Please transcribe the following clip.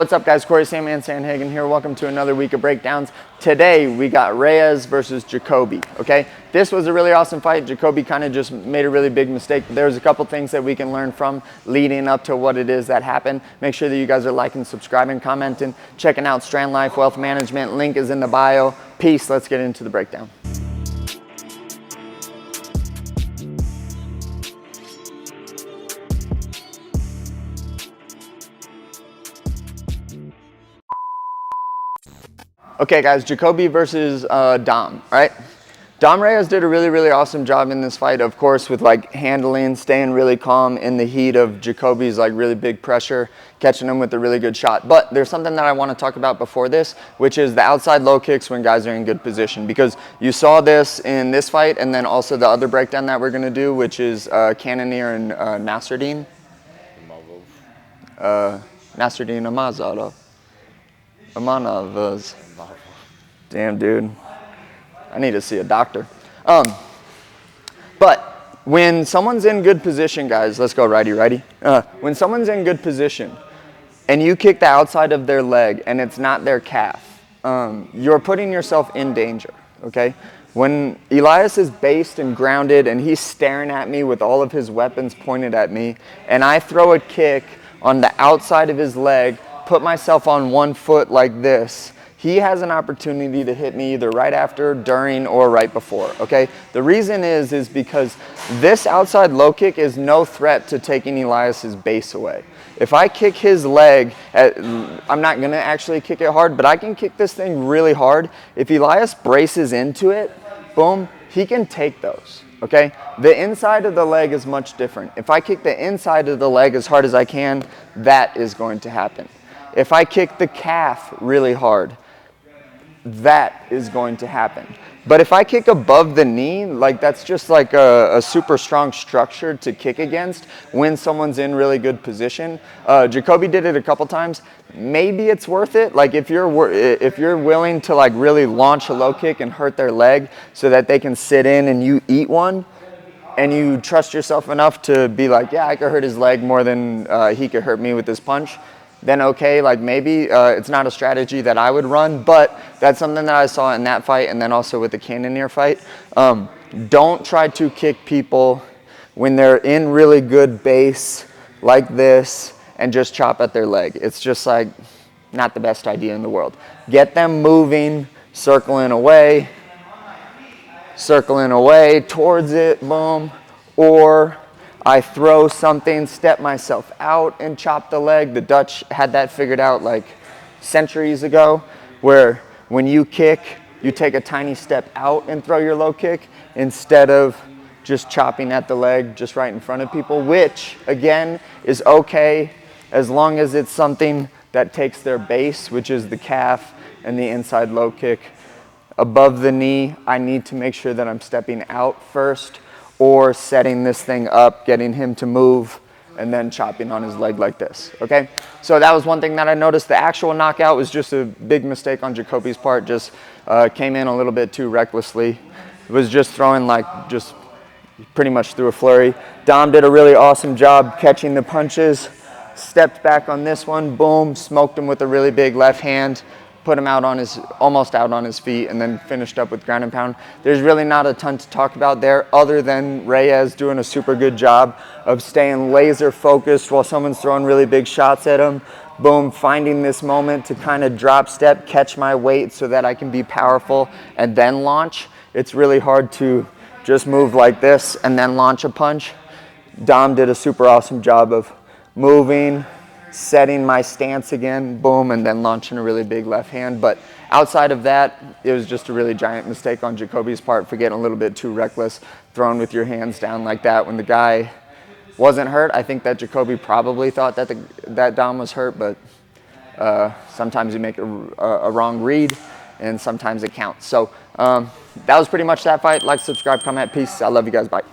What's up, guys? Corey Sandman Sandhagen here. Welcome to another week of breakdowns. Today we got Reyes versus Jacoby. Okay, this was a really awesome fight. Jacoby kind of just made a really big mistake, but there's a couple things that we can learn from leading up to what it is that happened. Make sure that you guys are liking, subscribing, commenting, checking out Strandlife Wealth Management. Link is in the bio. Peace. Let's get into the breakdown. Okay, guys, Jacoby versus Dom, right? Dom Reyes did a really awesome job in this fight, of course, with like handling, staying really calm in the heat of Jacoby's like really big pressure, catching him with a really good shot. But there's something that I want to talk about before this, which is the outside low kicks when guys are in good position, because you saw this in this fight and then also the other breakdown that we're going to do, which is Cannonier and Nasruddin. Nasruddin Amanavaz. Damn, dude. I need to see a doctor. But when someone's in good position, guys, let's go righty. When someone's in good position and you kick the outside of their leg and it's not their calf, you're putting yourself in danger, okay? When Elias is based and grounded and he's staring at me with all of his weapons pointed at me, and I throw a kick on the outside of his leg, put myself on one foot like this, he has an opportunity to hit me either right after, during, or right before, okay? The reason is because this outside low kick is no threat to taking Elias's base away. If I kick his leg, I'm not gonna actually kick it hard, but I can kick this thing really hard. If Elias braces into it, boom, he can take those, okay? The inside of the leg is much different. If I kick the inside of the leg as hard as I can, that is going to happen. If I kick the calf really hard, that is going to happen. But if I kick above the knee, like that's just like a super strong structure to kick against when someone's in really good position. Jacoby did it a couple times. Maybe it's worth it. Like if you're willing to like really launch a low kick and hurt their leg so that they can sit in and you eat one, and you trust yourself enough to be like, yeah, I could hurt his leg more than he could hurt me with this punch, then okay, like maybe it's not a strategy that I would run, but that's something that I saw in that fight and then also with the Cannonier fight. Don't try to kick people when they're in really good base like this and just chop at their leg. It's just like not the best idea in the world. Get them moving, circling away towards it, boom, or I throw something, step myself out and chop the leg. The Dutch had that figured out like centuries ago, where when you kick, you take a tiny step out and throw your low kick instead of just chopping at the leg just right in front of people, which again is okay as long as it's something that takes their base, which is the calf and the inside low kick. Above the knee, I need to make sure that I'm stepping out first, or setting this thing up, getting him to move, and then chopping on his leg like this, okay? So that was one thing that I noticed. The actual knockout was just a big mistake on Jacoby's part, just came in a little bit too recklessly. It was just throwing just pretty much through a flurry. Dom did a really awesome job catching the punches, stepped back on this one, boom, smoked him with a really big left hand, put him out on almost out on his feet, and then finished up with ground and pound. There's really not a ton to talk about there other than Reyes doing a super good job of staying laser focused while someone's throwing really big shots at him. Boom, finding this moment to kind of drop step, catch my weight so that I can be powerful and then launch. It's really hard to just move like this and then launch a punch. Dom did a super awesome job of moving, setting my stance again, boom, and then launching a really big left hand. But outside of that, it was just a really giant mistake on Jacoby's part for getting a little bit too reckless, throwing with your hands down like that when the guy wasn't hurt. I think that Jacoby probably thought that that Dom was hurt, but sometimes you make a wrong read, and sometimes it counts. So that was pretty much that fight. Like, subscribe, comment, peace. I love you guys. Bye.